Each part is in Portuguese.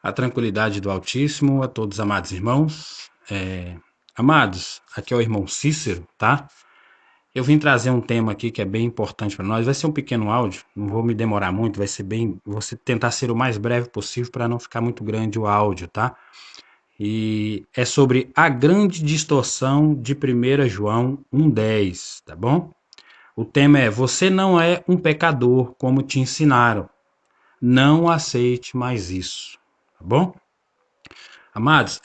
A tranquilidade do Altíssimo a todos, amados irmãos. Amados, aqui é o irmão Cícero, tá? Eu vim trazer um tema aqui que é bem importante para nós. Vai ser um pequeno áudio, não vou me demorar muito, vou tentar ser o mais breve possível para não ficar muito grande o áudio, tá? E é sobre a grande distorção de 1 João 1,10, tá bom? O tema é: você não é um pecador como te ensinaram. Não aceite mais isso, tá bom? Amados,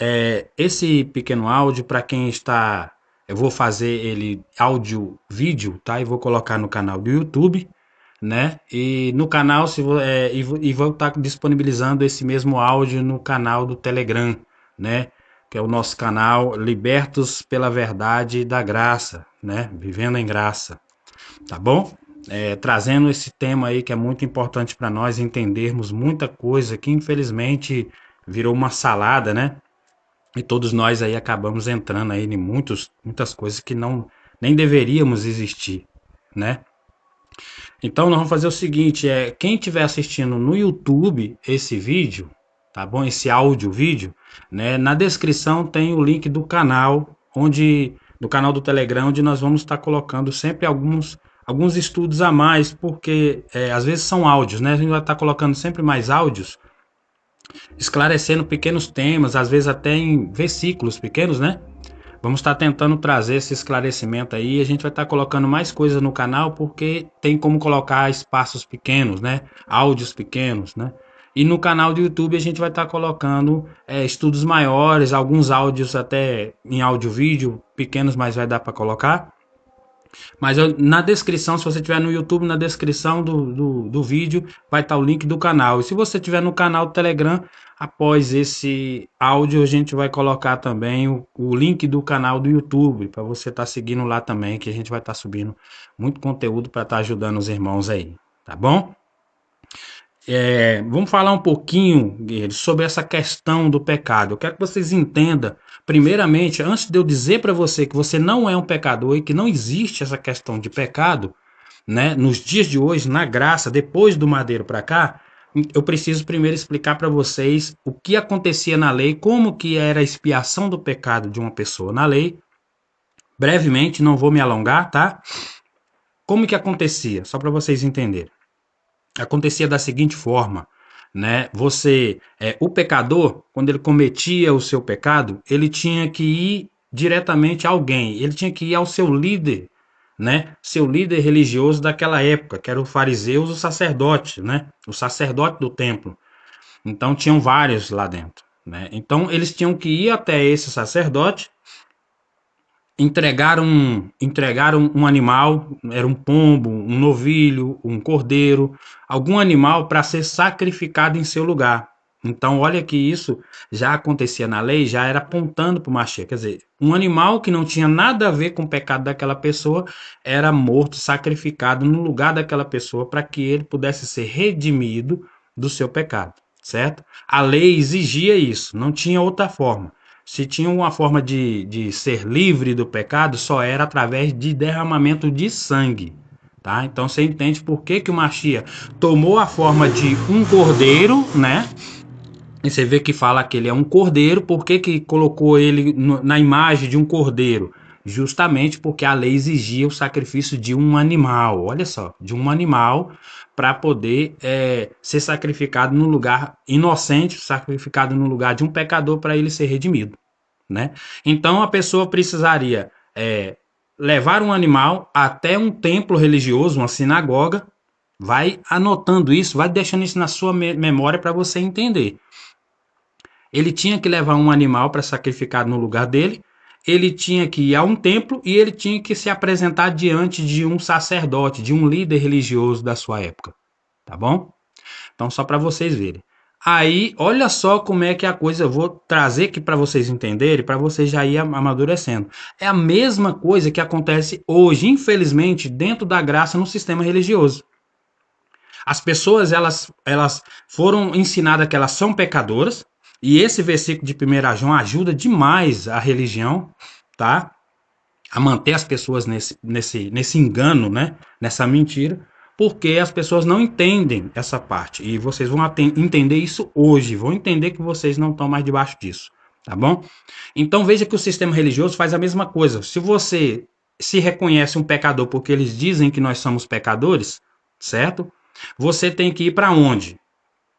esse pequeno áudio, para quem está. Eu vou fazer ele áudio-vídeo, tá? E vou colocar no canal do YouTube, né? E no canal, e vou estar disponibilizando esse mesmo áudio no canal do Telegram, né? Que é o nosso canal Libertos pela Verdade da Graça, né? Vivendo em Graça, tá bom? Trazendo esse tema aí que é muito importante para nós entendermos muita coisa que infelizmente virou uma salada, né? E todos nós aí acabamos entrando aí em muitas coisas que não nem deveríamos existir, né? Então nós vamos fazer o seguinte, quem estiver assistindo no YouTube esse vídeo, tá bom? Esse áudio vídeo, né? Na descrição tem o link do canal, do canal do Telegram, onde nós vamos estar colocando sempre alguns estudos a mais, porque às vezes são áudios, né? A gente vai estar colocando sempre mais áudios, esclarecendo pequenos temas, às vezes até em versículos pequenos, né? Vamos estar tentando trazer esse esclarecimento aí. A gente vai estar colocando mais coisas no canal porque tem como colocar espaços pequenos, né? Áudios pequenos, né? E no canal do YouTube a gente vai estar colocando estudos maiores, alguns áudios até em áudio-vídeo, pequenos, mas vai dar para colocar. Mas na descrição, se você estiver no YouTube, na descrição do vídeo, vai estar o link do canal. E se você estiver no canal do Telegram, após esse áudio, a gente vai colocar também o link do canal do YouTube, para você estar seguindo lá também, que a gente vai estar subindo muito conteúdo para estar ajudando os irmãos aí, tá bom? Vamos falar um pouquinho, guerreiros, sobre essa questão do pecado. Eu quero que vocês entendam, primeiramente, antes de eu dizer para você que você não é um pecador e que não existe essa questão de pecado, né? Nos dias de hoje, na graça, depois do madeiro para cá, eu preciso primeiro explicar para vocês o que acontecia na lei, como que era a expiação do pecado de uma pessoa na lei. Brevemente, não vou me alongar, tá? Como que acontecia? Só para vocês entenderem. Acontecia da seguinte forma, né? O pecador, quando ele cometia o seu pecado, ele tinha que ir diretamente a alguém, ele tinha que ir ao seu líder, né? Seu líder religioso daquela época, que era o fariseu, o sacerdote, né? O sacerdote do templo. Então tinham vários lá dentro, né? Então eles tinham que ir até esse sacerdote, entregaram um animal, era um pombo, um novilho, um cordeiro, algum animal para ser sacrificado em seu lugar. Então, olha que isso já acontecia na lei, já era apontando para o Mashiach. Quer dizer, um animal que não tinha nada a ver com o pecado daquela pessoa era morto, sacrificado no lugar daquela pessoa para que ele pudesse ser redimido do seu pecado, certo? A lei exigia isso, não tinha outra forma. Se tinha uma forma de ser livre do pecado, só era através de derramamento de sangue. Tá? Então você entende por que, que o Mashiach tomou a forma de um cordeiro, né? E você vê que fala que ele é um cordeiro, por que, que colocou ele na imagem de um cordeiro? Justamente porque a lei exigia o sacrifício de um animal, olha só, de um animal para poder ser sacrificado no lugar inocente, sacrificado no lugar de um pecador para ele ser redimido, né? Então a pessoa precisaria levar um animal até um templo religioso, uma sinagoga, vai anotando isso, vai deixando isso na sua memória para você entender. Ele tinha que levar um animal para sacrificar no lugar dele, ele tinha que ir a um templo e ele tinha que se apresentar diante de um sacerdote, de um líder religioso da sua época, tá bom? Então, só para vocês verem. Aí, olha só como é que a coisa, eu vou trazer aqui para vocês entenderem, para vocês já ir amadurecendo. É a mesma coisa que acontece hoje, infelizmente, dentro da graça no sistema religioso. As pessoas, elas foram ensinadas que elas são pecadoras, e esse versículo de 1 João ajuda demais a religião, tá? A manter as pessoas nesse engano, né? Nessa mentira. porque as pessoas não entendem essa parte. E vocês vão entender isso hoje, vão entender que vocês não estão mais debaixo disso, tá bom? Então veja que o sistema religioso faz a mesma coisa. Se você se reconhece um pecador porque eles dizem que nós somos pecadores, certo? Você tem que ir para onde?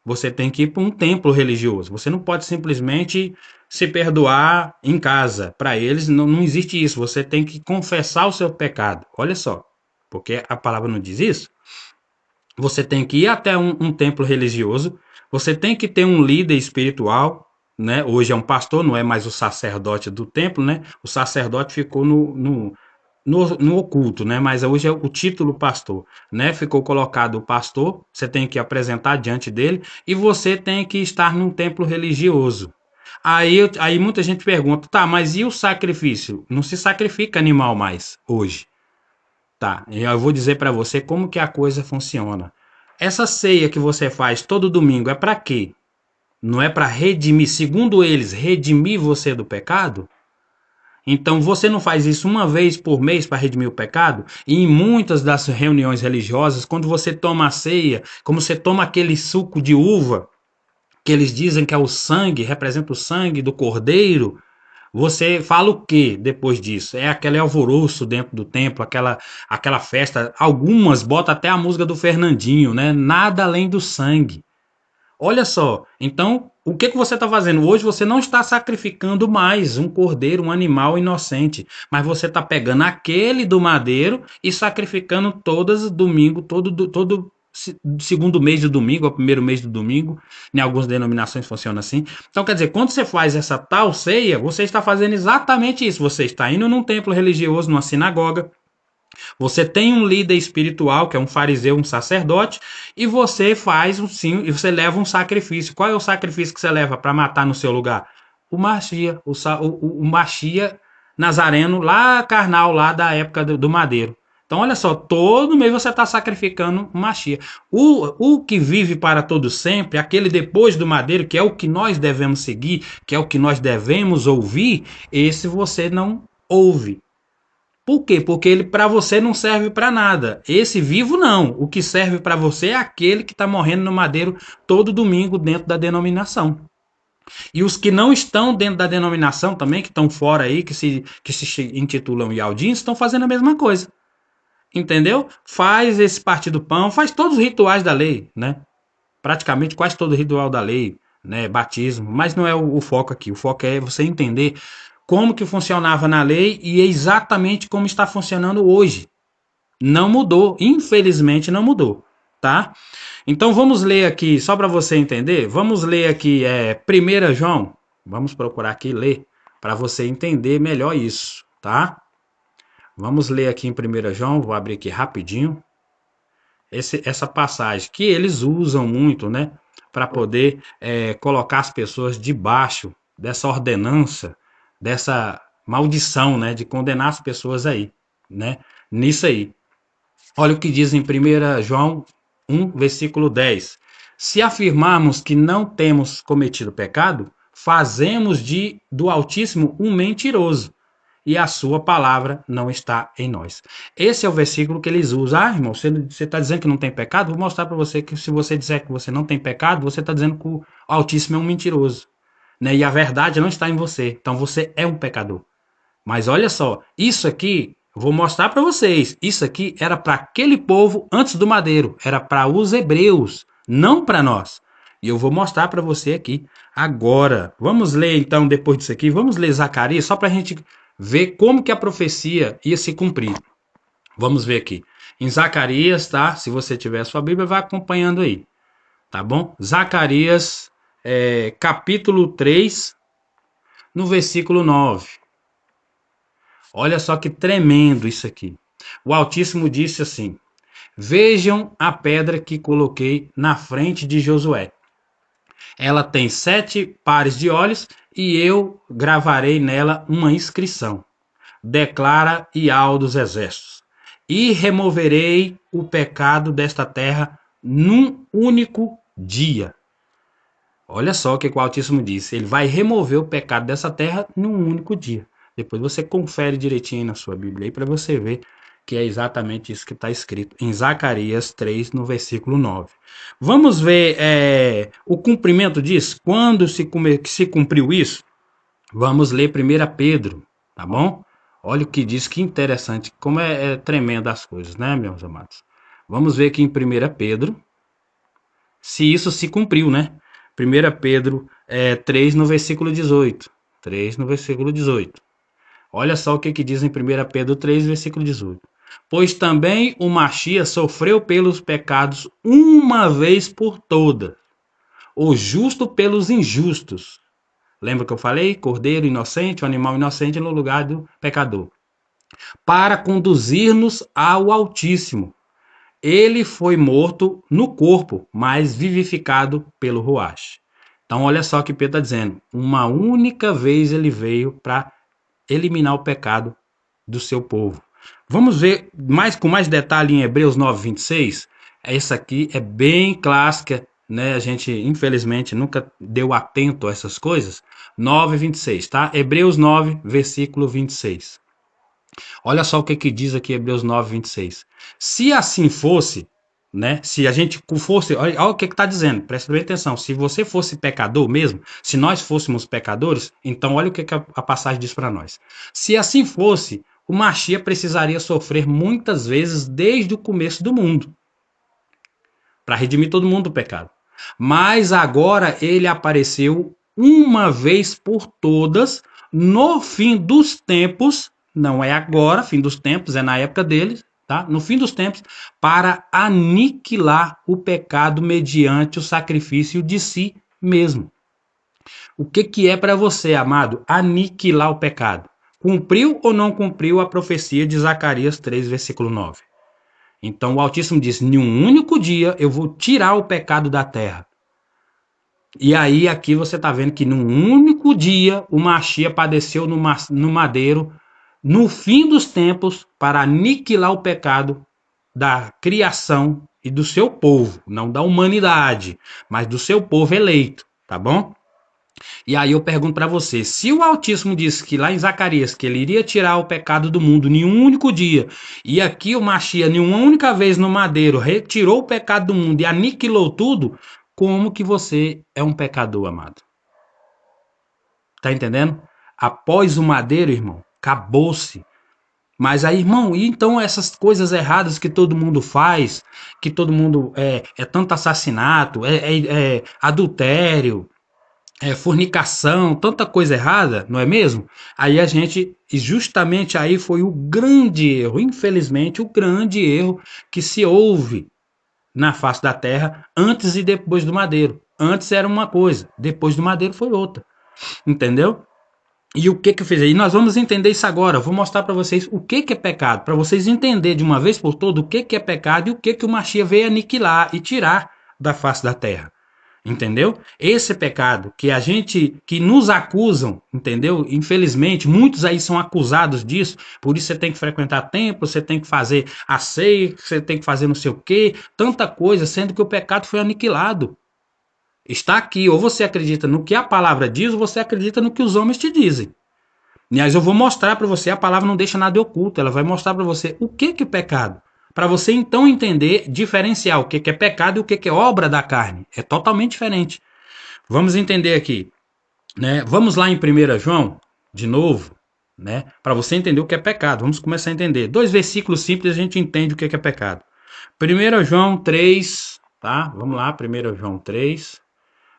Você tem que ir para um templo religioso. Você não pode simplesmente se perdoar em casa. Para eles não existe isso. Você tem que confessar o seu pecado. Olha só, porque a palavra não diz isso. Você tem que ir até um templo religioso. Você tem que ter um líder espiritual, né? Hoje é um pastor, não é mais o sacerdote do templo, né? O sacerdote ficou no oculto, né? Mas hoje é o título pastor, né? Ficou colocado o pastor, você tem que apresentar diante dele e você tem que estar num templo religioso. Aí muita gente pergunta, tá, mas e o sacrifício? Não se sacrifica animal mais hoje, tá? E eu vou dizer para você como que a coisa funciona. Essa ceia que você faz todo domingo é para quê? Não é para redimir, segundo eles, redimir você do pecado? Então você não faz isso uma vez por mês para redimir o pecado? E em muitas das reuniões religiosas, quando você toma a ceia, como você toma aquele suco de uva, que eles dizem que é o sangue, representa o sangue do cordeiro, você fala o que depois disso? É aquele alvoroço dentro do templo, aquela festa. Algumas botam até a música do Fernandinho, né? Nada além do sangue. Olha só, então o que você está fazendo? Hoje você não está sacrificando mais um cordeiro, um animal inocente, mas você está pegando aquele do madeiro e sacrificando todas domingo, todo segundo mês do domingo, ou primeiro mês do domingo. Em algumas denominações funciona assim. Então, quer dizer, quando você faz essa tal ceia, você está fazendo exatamente isso. Você está indo num templo religioso, numa sinagoga, você tem um líder espiritual, que é um fariseu, um sacerdote, e você faz sim, e você leva um sacrifício. Qual é o sacrifício que você leva para matar no seu lugar? O Machia, o Machia Nazareno, lá carnal, lá da época do madeiro. Então, olha só, todo mês você está sacrificando um Machia. O que vive para todo sempre, aquele depois do madeiro, que é o que nós devemos seguir, que é o que nós devemos ouvir, esse você não ouve. Por quê? Porque ele para você não serve para nada. Esse vivo não. O que serve para você é aquele que está morrendo no madeiro todo domingo dentro da denominação. E os que não estão dentro da denominação também, que estão fora aí, que se intitulam Ialdins, estão fazendo a mesma coisa. Entendeu? Faz esse partido pão, faz todos os rituais da lei, né? Praticamente quase todo o ritual da lei, né? Batismo, mas não é o foco aqui. O foco é você entender como que funcionava na lei e exatamente como está funcionando hoje. Não mudou, infelizmente não mudou, tá? Então vamos ler aqui, só para você entender, vamos ler aqui 1 João, vamos procurar aqui ler, para você entender melhor isso, tá? Vamos ler aqui em 1 João, vou abrir aqui rapidinho, essa passagem que eles usam muito, né? Para poder colocar as pessoas debaixo dessa ordenança, dessa maldição, né? De condenar as pessoas aí, né? Nisso aí. Olha o que diz em 1 João 1, versículo 10. Se afirmarmos que não temos cometido pecado, fazemos do Altíssimo um mentiroso, e a sua palavra não está em nós. Esse é o versículo que eles usam. Ah, irmão, você está dizendo que não tem pecado? Vou mostrar para você que se você disser que você não tem pecado, você está dizendo que o Altíssimo é um mentiroso, né? E a verdade não está em você. Então você é um pecador. Mas olha só, isso aqui, vou mostrar para vocês. Isso aqui era para aquele povo antes do madeiro. Era para os hebreus, não para nós. E eu vou mostrar para você aqui agora. Vamos ler então, depois disso aqui, vamos ler Zacarias, só para a gente ver como que a profecia ia se cumprir. Vamos ver aqui. Em Zacarias, tá? Se você tiver a sua Bíblia, vai acompanhando aí. Tá bom? Zacarias, capítulo 3, no versículo 9. Olha só que tremendo isso aqui. O Altíssimo disse assim: Vejam a pedra que coloquei na frente de Josué. Ela tem 7 pares de olhos e eu gravarei nela uma inscrição. Declara Ial dos Exércitos. E removerei o pecado desta terra num único dia. Olha só o que o Altíssimo disse. Ele vai remover o pecado dessa terra num único dia. Depois você confere direitinho na sua Bíblia aí para você ver que é exatamente isso que está escrito em Zacarias 3, no versículo 9. Vamos ver o cumprimento disso. Quando se cumpriu isso? Vamos ler 1 Pedro, tá bom? Olha o que diz, que interessante, como é tremendo as coisas, né, meus amados? Vamos ver aqui em 1 Pedro, se isso se cumpriu, né? 1 Pedro 3, no versículo 18. 3, no versículo 18. Olha só o que diz em 1 Pedro 3, versículo 18. Pois também o Machia sofreu pelos pecados uma vez por todas, o justo pelos injustos. Lembra que eu falei? Cordeiro inocente, o animal inocente no lugar do pecador. Para conduzir-nos ao Altíssimo. Ele foi morto no corpo, mas vivificado pelo Ruach. Então, olha só o que Pedro está dizendo. Uma única vez ele veio para eliminar o pecado do seu povo. Vamos ver com mais detalhe em Hebreus 9, 26. Essa aqui é bem clássica, né? A gente, infelizmente, nunca deu atento a essas coisas. 9, 26, tá? Hebreus 9, versículo 26. Olha só o que diz aqui Hebreus 9, 26. Se assim fosse, né? Se a gente fosse, olha o que está dizendo, presta bem atenção. Se você fosse pecador mesmo, se nós fôssemos pecadores, então olha o que a passagem diz para nós. Se assim fosse, o Machia precisaria sofrer muitas vezes desde o começo do mundo para redimir todo mundo do pecado. Mas agora ele apareceu uma vez por todas no fim dos tempos. Não é agora, fim dos tempos, é na época deles, tá? No fim dos tempos, para aniquilar o pecado mediante o sacrifício de si mesmo. O que é para você, amado, aniquilar o pecado? Cumpriu ou não cumpriu a profecia de Zacarias 3, versículo 9? Então o Altíssimo diz: em um único dia eu vou tirar o pecado da terra. E aí aqui você está vendo que num único dia o Machia padeceu no madeiro, no fim dos tempos, para aniquilar o pecado da criação e do seu povo, não da humanidade, mas do seu povo eleito, tá bom? E aí eu pergunto para você, se o Altíssimo disse que lá em Zacarias que ele iria tirar o pecado do mundo em um único dia, e aqui o Machia, em uma única vez no madeiro, retirou o pecado do mundo e aniquilou tudo, como que você é um pecador, amado? Tá entendendo? Após o madeiro, irmão, acabou-se. Mas aí, irmão, e então essas coisas erradas que todo mundo faz, que todo mundo é tanto assassinato, adultério, fornicação, tanta coisa errada, não é mesmo? Aí a gente, justamente aí foi o grande erro, infelizmente, o grande erro que se houve na face da terra antes e depois do madeiro. Antes era uma coisa, depois do madeiro foi outra, entendeu? E o que eu fiz aí? Nós vamos entender isso agora. Eu vou mostrar para vocês o que é pecado, para vocês entenderem de uma vez por todas o que é pecado e o que o Machia veio aniquilar e tirar da face da terra. Entendeu? Esse pecado que nos acusam, entendeu? Infelizmente, muitos aí são acusados disso, por isso você tem que frequentar templo, você tem que fazer a ceia, você tem que fazer não sei o quê, tanta coisa, sendo que o pecado foi aniquilado. Está aqui, ou você acredita no que a palavra diz, ou você acredita no que os homens te dizem. Aliás, eu vou mostrar para você, a palavra não deixa nada oculto, ela vai mostrar para você o que é pecado. Para você então entender, diferenciar o que é pecado e o que é obra da carne. É totalmente diferente. Vamos entender aqui, né? Vamos lá em 1 João, de novo, né? Para você entender o que é pecado. Vamos começar a entender. 2 versículos simples a gente entende o que é pecado. 1 João 3, tá? Vamos lá, 1 João 3.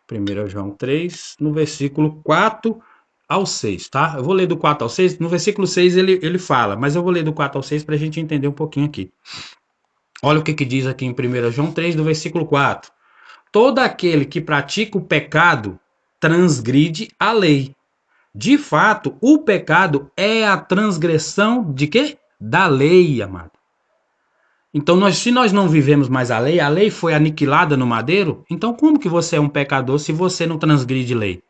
1 João 3, no versículo 4 ao 6, tá? Eu vou ler do 4 ao 6. No versículo 6 ele fala, mas eu vou ler do 4 ao 6 para a gente entender um pouquinho aqui. Olha o que diz aqui em 1 João 3, do versículo 4. Todo aquele que pratica o pecado transgride a lei. De fato, o pecado é a transgressão de quê? Da lei, amado. Então, se nós não vivemos mais a lei foi aniquilada no madeiro, então como que você é um pecador se você não transgride lei?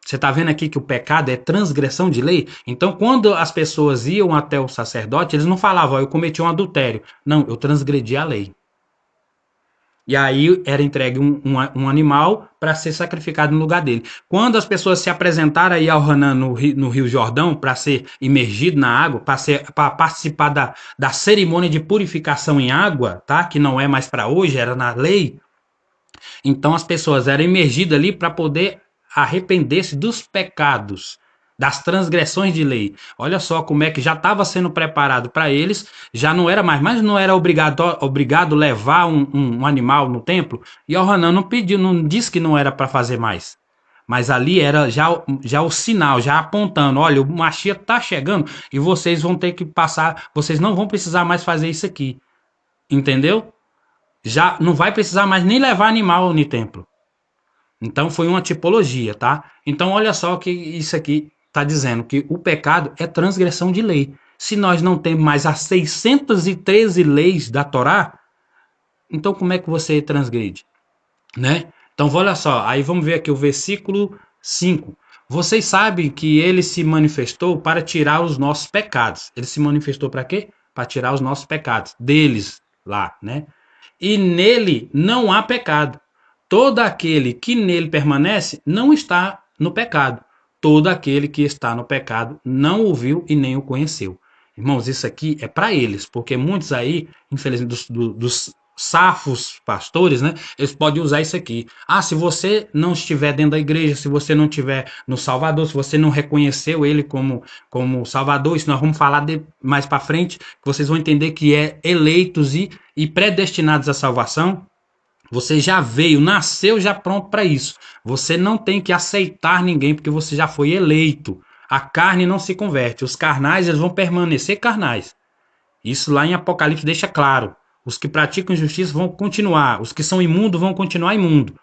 Você está vendo aqui que o pecado é transgressão de lei? Então, quando as pessoas iam até o sacerdote, eles não falavam, eu cometi um adultério. Não, eu transgredi a lei. E aí era entregue um animal para ser sacrificado no lugar dele. Quando as pessoas se apresentaram aí ao Hanan no Rio Jordão para ser imergido na água, para participar da cerimônia de purificação em água, tá? Que não é mais para hoje, era na lei. Então as pessoas eram imergidas ali para poder arrepender-se dos pecados, das transgressões de lei. Olha só como é que já estava sendo preparado para eles, já não era mais, mas não era obrigado levar um animal no templo. E o Hanan não pediu, não disse que não era para fazer mais. Mas ali era já o sinal, já apontando, olha, o Mashiach está chegando e vocês vão ter que passar, vocês não vão precisar mais fazer isso aqui. Entendeu? Já não vai precisar mais nem levar animal no templo. Então foi uma tipologia, tá? Então olha só que isso aqui está dizendo que o pecado é transgressão de lei. Se nós não temos mais as 613 leis da Torá, então como é que você transgride, né? Então olha só, aí vamos ver aqui o versículo 5. Vocês sabem que ele se manifestou para tirar os nossos pecados. Ele se manifestou para quê? Para tirar os nossos pecados deles lá, né? E nele não há pecado. Todo aquele que nele permanece não está no pecado. Todo aquele que está no pecado não o viu e nem o conheceu. Irmãos, isso aqui é para eles, porque muitos aí, infelizmente, dos safos pastores, né? Eles podem usar isso aqui. Ah, se você não estiver dentro da igreja, se você não estiver no Salvador, se você não reconheceu ele como Salvador, isso nós vamos falar mais para frente, que vocês vão entender que é eleitos e predestinados à salvação. Você já veio, nasceu já pronto para isso. Você não tem que aceitar ninguém porque você já foi eleito. A carne não se converte. Os carnais eles vão permanecer carnais. Isso lá em Apocalipse deixa claro. Os que praticam justiça vão continuar. Os que são imundos vão continuar imundos.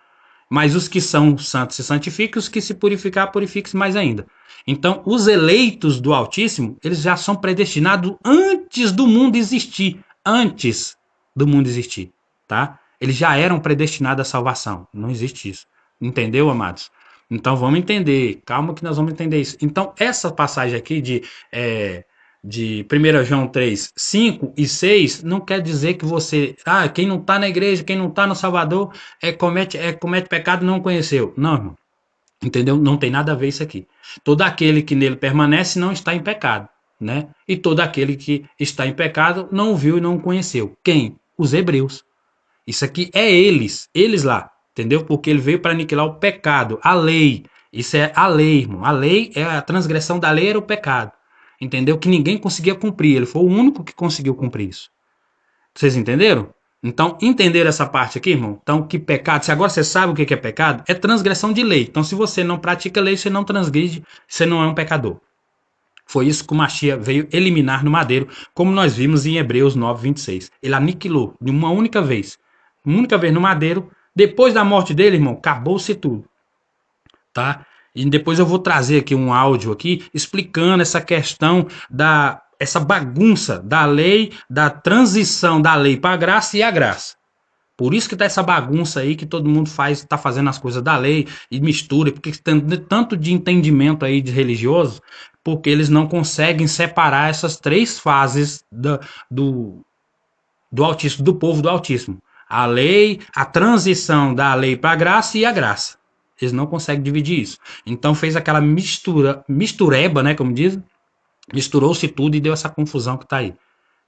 Mas os que são santos se santificam, os que se purificar, purifiquem-se mais ainda. Então, os eleitos do Altíssimo, eles já são predestinados antes do mundo existir. Antes do mundo existir, tá? Eles já eram predestinados à salvação. Não existe isso. Entendeu, amados? Então, vamos entender. Calma que nós vamos entender isso. Então, essa passagem aqui de 1 João 3, 5 e 6, não quer dizer que você, quem não está na igreja, quem não está no Salvador, comete pecado e não conheceu. Não, irmão. Entendeu? Não tem nada a ver isso aqui. Todo aquele que nele permanece não está em pecado, né? E todo aquele que está em pecado não o viu e não o conheceu. Quem? Os hebreus. Isso aqui é eles lá, entendeu? Porque ele veio para aniquilar o pecado, a lei. Isso é a lei, irmão. A lei é a transgressão da lei, era o pecado. Entendeu? Que ninguém conseguia cumprir. Ele foi o único que conseguiu cumprir isso. Vocês entenderam? Então, entenderam essa parte aqui, irmão? Então, que pecado, se agora você sabe o que é pecado, é transgressão de lei. Então, se você não pratica a lei, você não transgride, você não é um pecador. Foi isso que o Mashiach veio eliminar no madeiro, como nós vimos em Hebreus 9, 26. Ele aniquilou de uma única vez no madeiro. Depois da morte dele, irmão, acabou-se tudo. Tá? E depois eu vou trazer aqui um áudio aqui explicando essa questão essa bagunça da lei, da transição da lei para a graça e a graça. Por isso que tá essa bagunça aí que todo mundo tá fazendo as coisas da lei e mistura, porque tem tanto de entendimento aí de religioso, porque eles não conseguem separar essas três fases do autismo, do povo do autismo. A lei, a transição da lei para a graça e a graça. Eles não conseguem dividir isso. Então fez aquela mistureba, né, como dizem, misturou-se tudo e deu essa confusão que tá aí.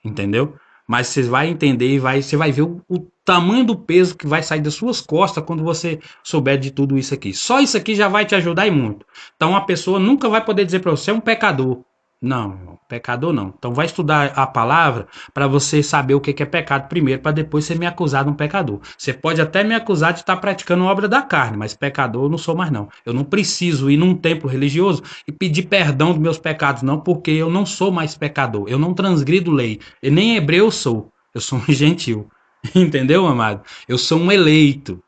Entendeu? Mas você vai entender e você vai ver o tamanho do peso que vai sair das suas costas quando você souber de tudo isso aqui. Só isso aqui já vai te ajudar e muito. Então a pessoa nunca vai poder dizer para você é um pecador. Não, pecador não. Então vai estudar a palavra para você saber o que é pecado primeiro, para depois você me acusar de um pecador. Você pode até me acusar de estar praticando obra da carne, mas pecador eu não sou mais não. Eu não preciso ir num templo religioso e pedir perdão dos meus pecados não, porque eu não sou mais pecador. Eu não transgrido lei. E nem hebreu eu sou. Eu sou um gentil. Entendeu, amado? Eu sou um eleito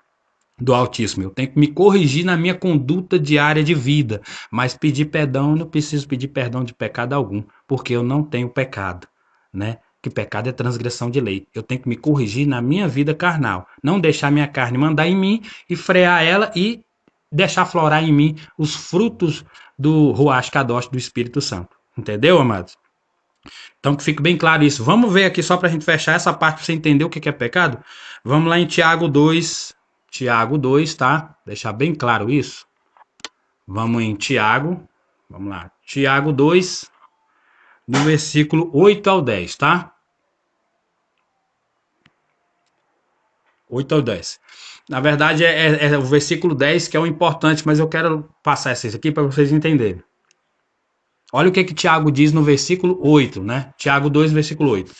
do Altíssimo. Eu tenho que me corrigir na minha conduta diária de vida, mas pedir perdão, eu não preciso pedir perdão de pecado algum, porque eu não tenho pecado, né? Que pecado é transgressão de lei. Eu tenho que me corrigir na minha vida carnal, não deixar minha carne mandar em mim e frear ela e deixar florar em mim os frutos do Ruach Kadosh, do Espírito Santo. Entendeu, amados? Então que fique bem claro isso. Vamos ver aqui só para a gente fechar essa parte para você entender o que é pecado. Vamos lá em Tiago 2. Tiago 2, tá? Deixar bem claro isso. Vamos em Tiago. Vamos lá. Tiago 2, do versículo 8 ao 10, tá? 8 ao 10. Na verdade, é o versículo 10 que é o importante, mas eu quero passar isso aqui para vocês entenderem. Olha o que Tiago diz no versículo 8, né? Tiago 2, versículo 8.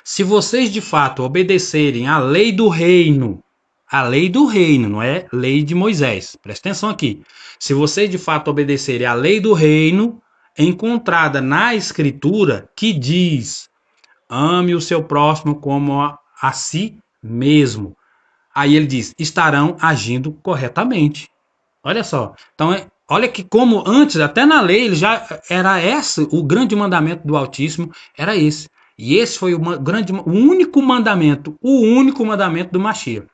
Se vocês de fato obedecerem à lei do reino, a lei do reino, não é lei de Moisés, presta atenção aqui. Se vocês de fato obedecerem à lei do reino, encontrada na Escritura, que diz: ame o seu próximo como a si mesmo. Aí ele diz: estarão agindo corretamente. Olha só. Então, olha que como antes, até na lei, ele já era esse, o grande mandamento do Altíssimo era esse. E esse foi o único mandamento do Mashiach.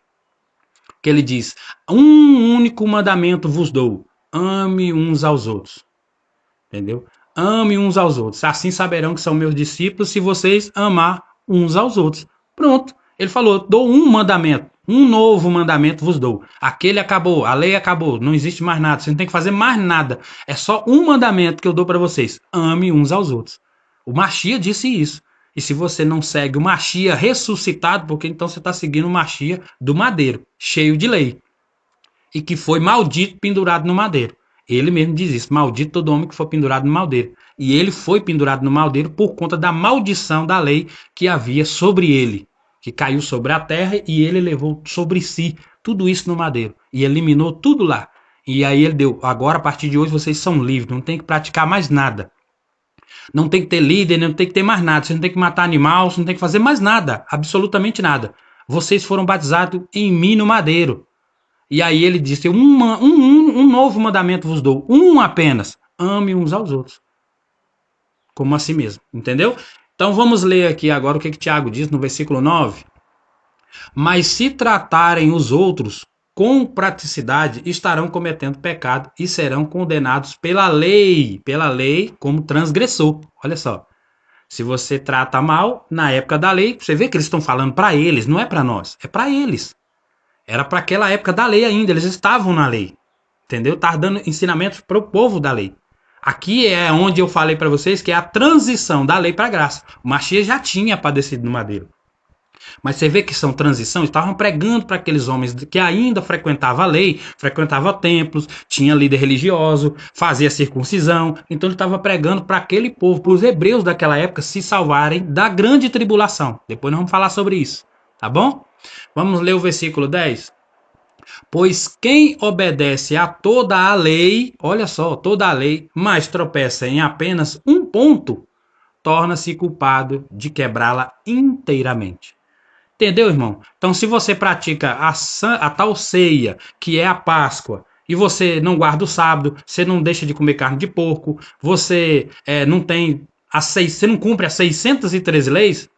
Que ele diz: um único mandamento vos dou: ame uns aos outros. Entendeu? Ame uns aos outros. Assim saberão que são meus discípulos se vocês amar uns aos outros. Pronto. Ele falou: dou um mandamento. Um novo mandamento vos dou. Aquele acabou, a lei acabou, não existe mais nada, você não tem que fazer mais nada. É só um mandamento que eu dou para vocês: ame uns aos outros. O Mashiach disse isso. E se você não segue o Mashiach ressuscitado, porque então você está seguindo o Mashiach do madeiro, cheio de lei, e que foi maldito pendurado no madeiro. Ele mesmo diz isso: maldito todo homem que for pendurado no madeiro. E ele foi pendurado no madeiro por conta da maldição da lei que havia sobre ele, que caiu sobre a terra, e ele levou sobre si tudo isso no madeiro e eliminou tudo lá. E aí ele deu: agora a partir de hoje vocês são livres, não tem que praticar mais nada. Não tem que ter líder, não tem que ter mais nada. Você não tem que matar animal, você não tem que fazer mais nada, absolutamente nada. Vocês foram batizados em mim no madeiro. E aí ele disse: um novo mandamento vos dou, um apenas: ame uns aos outros, como a si mesmo. Entendeu? Então vamos ler aqui agora o que Tiago diz no versículo 9. Mas se tratarem os outros com praticidade, estarão cometendo pecado e serão condenados pela lei como transgressor. Olha só. Se você trata mal, na época da lei, você vê que eles estão falando para eles, não é para nós, é para eles. Era para aquela época da lei ainda, eles estavam na lei. Entendeu? Estava dando ensinamentos para o povo da lei. Aqui é onde eu falei para vocês que é a transição da lei para a graça. O Mashiach já tinha padecido no madeiro. Mas você vê que são transição, estavam pregando para aqueles homens que ainda frequentavam a lei, frequentavam templos, tinha líder religioso, fazia circuncisão. Então ele estava pregando para aquele povo, para os hebreus daquela época se salvarem da grande tribulação. Depois nós vamos falar sobre isso, tá bom? Vamos ler o versículo 10. Pois quem obedece a toda a lei, olha só, toda a lei, mas tropeça em apenas um ponto, torna-se culpado de quebrá-la inteiramente. Entendeu, irmão? Então, se você pratica a tal ceia, que é a Páscoa, e você não guarda o sábado, você não deixa de comer carne de porco, você não tem você não cumpre as 613 leis,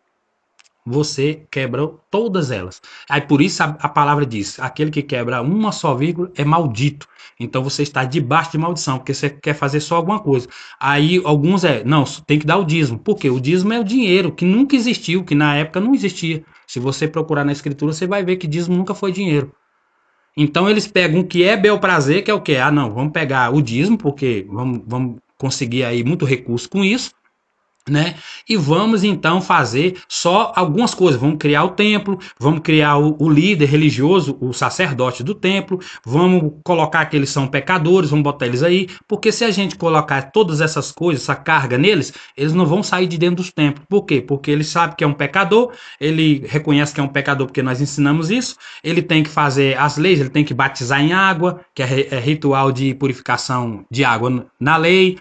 você quebra todas elas. Aí por isso a palavra diz: aquele que quebra uma só vírgula é maldito. Então você está debaixo de maldição, porque você quer fazer só alguma coisa. Aí alguns não, tem que dar o dízimo. Por quê? O dízimo é o dinheiro que nunca existiu, que na época não existia. Se você procurar na escritura, você vai ver que dízimo nunca foi dinheiro. Então eles pegam o que é bel prazer, que é o quê? Ah, não, vamos pegar o dízimo, porque vamos conseguir aí muito recurso com isso, né? E vamos então fazer só algumas coisas. Vamos criar o templo, vamos criar o líder religioso, o sacerdote do templo, vamos colocar que eles são pecadores, vamos botar eles aí, porque se a gente colocar todas essas coisas, essa carga neles, eles não vão sair de dentro dos templos. Por quê? Porque ele sabe que é um pecador, ele reconhece que é um pecador porque nós ensinamos isso, ele tem que fazer as leis, ele tem que batizar em água, que é ritual de purificação de água na lei.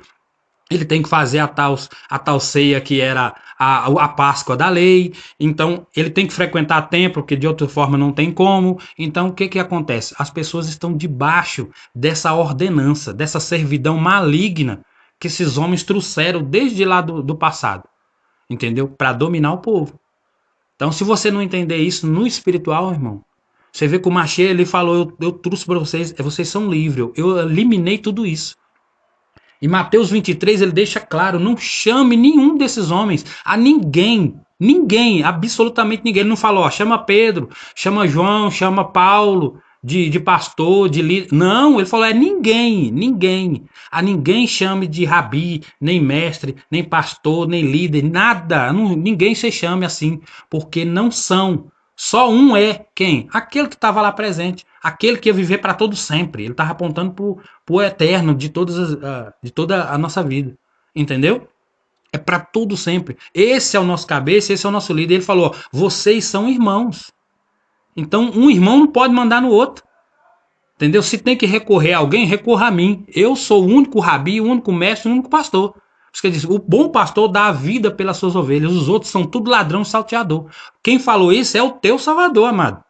Ele tem que fazer a tal ceia que era a Páscoa da lei. Então, ele tem que frequentar templo, porque de outra forma não tem como. Então, o que acontece? As pessoas estão debaixo dessa ordenança, dessa servidão maligna que esses homens trouxeram desde lá do passado. Entendeu? Para dominar o povo. Então, se você não entender isso no espiritual, irmão, você vê que o Mashiach, ele falou: eu trouxe para vocês, vocês são livres. Eu eliminei tudo isso. Em Mateus 23, ele deixa claro: não chame nenhum desses homens, a ninguém, Ninguém, absolutamente ninguém. Ele não falou, ó, chama Pedro, chama João, chama Paulo de pastor, de líder. Não, ele falou, é ninguém, ninguém. A ninguém chame de rabi, nem mestre, nem pastor, nem líder, nada. Ninguém se chame assim, porque não são. Só um é quem? Aquele que estava lá presente, aquele que ia viver para todo sempre. Ele estava apontando para o eterno de toda a nossa vida. Entendeu? É para tudo sempre. Esse é o nosso cabeça, esse é o nosso líder. Ele falou: vocês são irmãos. Então, um irmão não pode mandar no outro. Entendeu? Se tem que recorrer a alguém, recorra a mim. Eu sou o único rabi, o único mestre, o único pastor. Isso quer dizer, o bom pastor dá a vida pelas suas ovelhas. Os outros são tudo ladrão e salteador. Quem falou isso é o teu Salvador, amado.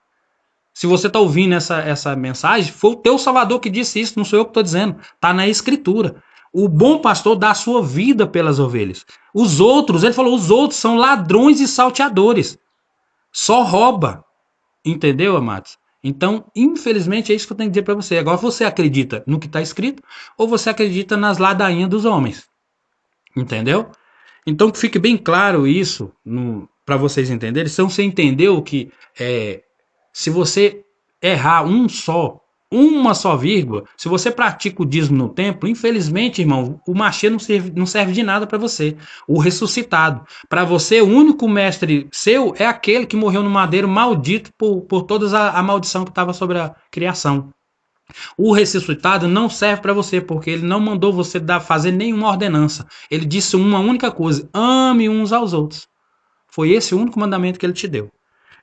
Se você está ouvindo essa mensagem, foi o teu Salvador que disse isso, não sou eu que estou dizendo. Está na Escritura. O bom pastor dá a sua vida pelas ovelhas. Os outros, ele falou, os outros são ladrões e salteadores. Só rouba. Entendeu, amados? Então, infelizmente, é isso que eu tenho que dizer para você. Agora, você acredita no que está escrito ou você acredita nas ladainhas dos homens? Entendeu? Então, que fique bem claro isso para vocês entenderem. Se você entendeu que se você errar uma só vírgula, se você pratica o dízimo no templo, infelizmente, irmão, o machê não serve de nada para você. O ressuscitado. Para você, o único mestre seu é aquele que morreu no madeiro maldito por toda a maldição que estava sobre a criação. O ressuscitado não serve para você, porque ele não mandou você fazer nenhuma ordenança. Ele disse uma única coisa: ame uns aos outros. Foi esse o único mandamento que ele te deu.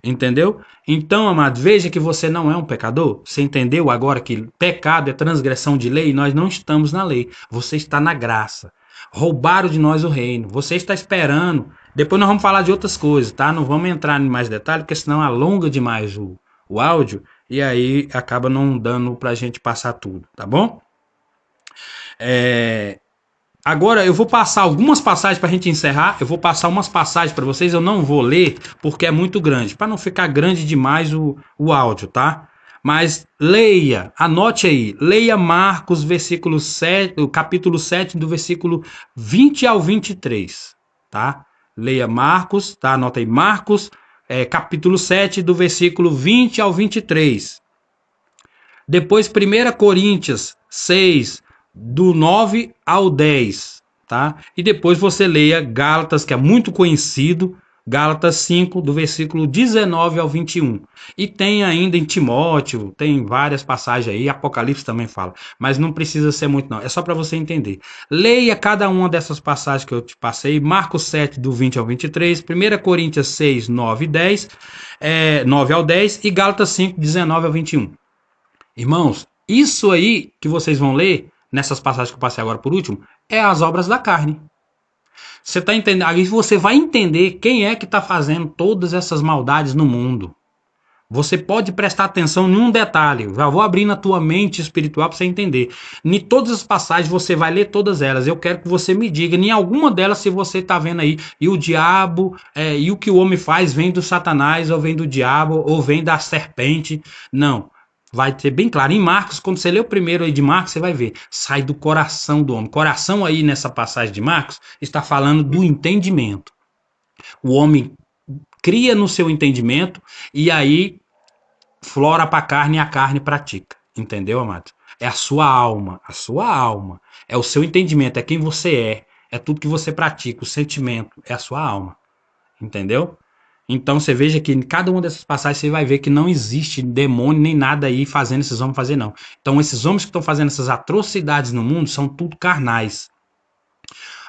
Entendeu? Então, amado, veja que você não é um pecador. Você entendeu agora que pecado é transgressão de lei? Nós não estamos na lei. Você está na graça. Roubaram de nós o reino. Você está esperando. Depois nós vamos falar de outras coisas, tá? Não vamos entrar em mais detalhes, porque senão alonga demais o áudio e aí acaba não dando pra gente passar tudo, tá bom? Agora eu vou passar algumas passagens para a gente encerrar. Eu vou passar umas passagens para vocês. Eu não vou ler porque é muito grande, para não ficar grande demais o áudio, tá? Mas leia, anote aí, leia Marcos, versículo 7, o capítulo 7, do versículo 20 ao 23, tá? Leia Marcos, tá? Anota aí, Marcos, capítulo 7, do versículo 20 ao 23. Depois, 1 Coríntios 6, do 9 ao 10, tá? E depois você leia Gálatas, que é muito conhecido, Gálatas 5, do versículo 19 ao 21. E tem ainda em Timóteo, tem várias passagens aí, Apocalipse também fala, mas não precisa ser muito não, é só para você entender. Leia cada uma dessas passagens que eu te passei, Marcos 7, do 20 ao 23, 1 Coríntios 6, 9 e 10, 9 ao 10 e Gálatas 5, 19 ao 21. Irmãos, isso aí que vocês vão ler, nessas passagens que eu passei agora por último, é as obras da carne. Você tá entendendo? Aí você vai entender quem é que está fazendo todas essas maldades no mundo. Você pode prestar atenção em um detalhe. Já vou abrir na tua mente espiritual para você entender. Em todas as passagens você vai ler todas elas. Eu quero que você me diga em alguma delas se você está vendo aí. E o diabo, e o que o homem faz vem do Satanás, ou vem do diabo, ou vem da serpente. Não. Vai ter bem claro. Em Marcos, quando você lê o primeiro aí de Marcos, você vai ver. Sai do coração do homem. Coração aí nessa passagem de Marcos está falando do entendimento. O homem cria no seu entendimento e aí flora para a carne e a carne pratica. Entendeu, amado? É a sua alma. A sua alma. É o seu entendimento. É quem você é. É tudo que você pratica. O sentimento. É a sua alma. Entendeu? Então você veja que em cada uma dessas passagens você vai ver que não existe demônio nem nada aí fazendo esses homens fazer, não. Então esses homens que estão fazendo essas atrocidades no mundo são tudo carnais.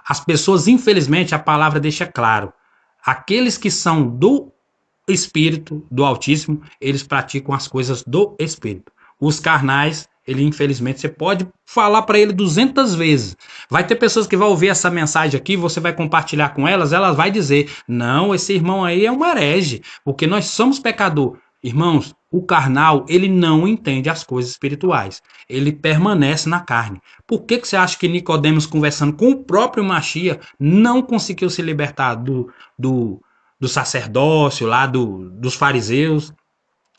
As pessoas, infelizmente, a palavra deixa claro. Aqueles que são do Espírito, do Altíssimo, eles praticam as coisas do Espírito. Os carnais, ele infelizmente, você pode falar para ele 200 vezes. Vai ter pessoas que vão ouvir essa mensagem aqui, você vai compartilhar com elas, elas vai dizer, não, esse irmão aí é um herege, porque nós somos pecador. Irmãos, o carnal, ele não entende as coisas espirituais. Ele permanece na carne. Por que você acha que Nicodemos, conversando com o próprio Machia, não conseguiu se libertar do sacerdócio lá, dos fariseus?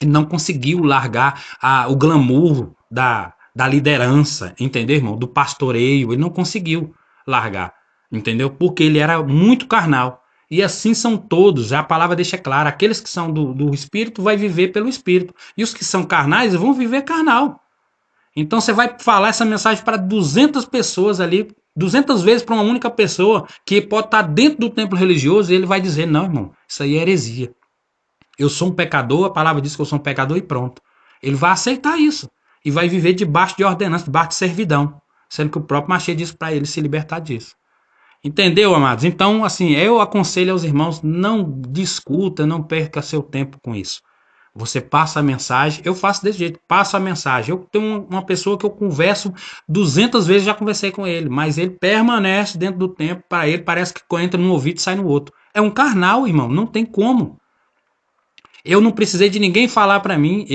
Ele não conseguiu largar o glamour da liderança, entendeu, irmão? Do pastoreio, ele não conseguiu largar, entendeu? Porque ele era muito carnal. E assim são todos, a palavra deixa clara, aqueles que são do Espírito vai viver pelo Espírito, e os que são carnais vão viver carnal. Então você vai falar essa mensagem para 200 pessoas ali, 200 vezes para uma única pessoa que pode estar dentro do templo religioso e ele vai dizer: não, irmão, isso aí é heresia. Eu sou um pecador, a palavra diz que eu sou um pecador e pronto. Ele vai aceitar isso e vai viver debaixo de ordenança, debaixo de servidão, sendo que o próprio Machê disse para ele se libertar disso. Entendeu, amados? Então, assim, eu aconselho aos irmãos, não discuta, não perca seu tempo com isso. Você passa a mensagem, eu faço desse jeito, passo a mensagem. Eu tenho uma pessoa que eu converso 200 vezes, já conversei com ele, mas ele permanece dentro do tempo, para ele parece que entra num ouvido e sai no outro. É um carnal, irmão, não tem como. Eu não precisei de ninguém falar para mim,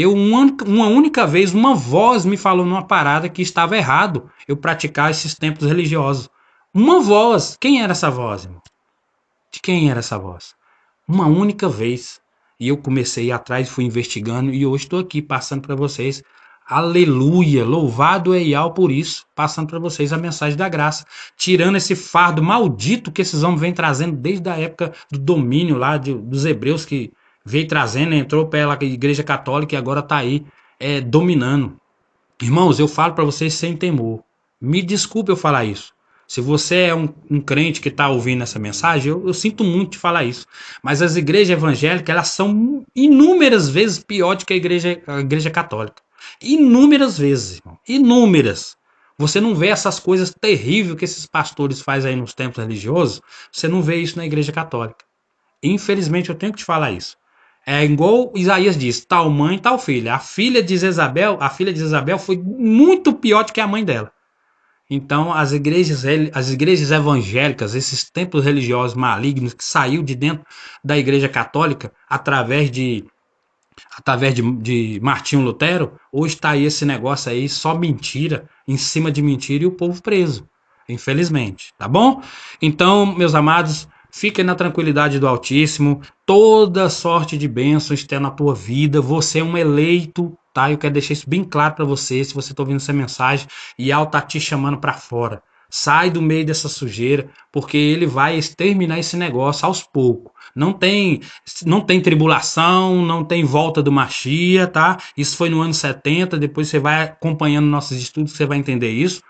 uma única vez, uma voz me falou numa parada que estava errado eu praticar esses templos religiosos. Uma voz, quem era essa voz, irmão? De quem era essa voz? Uma única vez. E eu comecei a ir atrás, fui investigando e hoje estou aqui passando para vocês. Aleluia! Louvado é Iau por isso, passando para vocês a mensagem da graça, tirando esse fardo maldito que esses homens vêm trazendo desde a época do domínio lá dos hebreus que veio trazendo, entrou pela igreja católica e agora está aí dominando. Irmãos, eu falo para vocês sem temor. Me desculpe eu falar isso. Se você é um crente que está ouvindo essa mensagem, eu sinto muito de falar isso. Mas as igrejas evangélicas, elas são inúmeras vezes pior do que a igreja católica. Inúmeras vezes, irmão. Inúmeras. Você não vê essas coisas terríveis que esses pastores fazem aí nos templos religiosos. Você não vê isso na igreja católica. Infelizmente, eu tenho que te falar isso. É igual Isaías diz, tal mãe, tal filha. A filha de Isabel foi muito pior do que a mãe dela. Então, as igrejas evangélicas, esses templos religiosos malignos que saiu de dentro da igreja católica através de Martinho Lutero, hoje está aí esse negócio aí, só mentira, em cima de mentira e o povo preso, infelizmente, tá bom? Então, meus amados, fiquem na tranquilidade do Altíssimo, toda sorte de bênçãos tem na tua vida, você é um eleito, tá? Eu quero deixar isso bem claro para você, se você está ouvindo essa mensagem, e Al tá te chamando para fora. Sai do meio dessa sujeira, porque ele vai exterminar esse negócio aos poucos. Não tem tribulação, não tem volta do Machia, tá? Isso foi no ano 70, depois você vai acompanhando nossos estudos, você vai entender isso.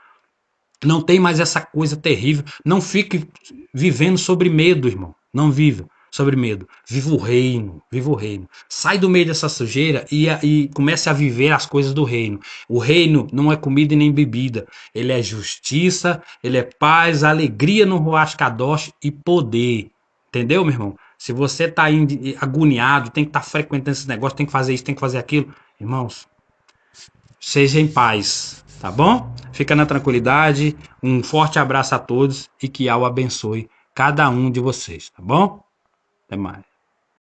Não tem mais essa coisa terrível. Não fique vivendo sobre medo, irmão. Não viva sobre medo. Viva o reino, viva o reino. Sai do meio dessa sujeira e comece a viver as coisas do reino. O reino não é comida e nem bebida. Ele é justiça, ele é paz, alegria no Ruach Kadosh e poder. Entendeu, meu irmão? Se você tá agoniado, tem que estar frequentando esse negócio, tem que fazer isso, tem que fazer aquilo. Irmãos, seja em paz, tá bom? Fica na tranquilidade. Um forte abraço a todos e que Al abençoe cada um de vocês, tá bom? Até mais.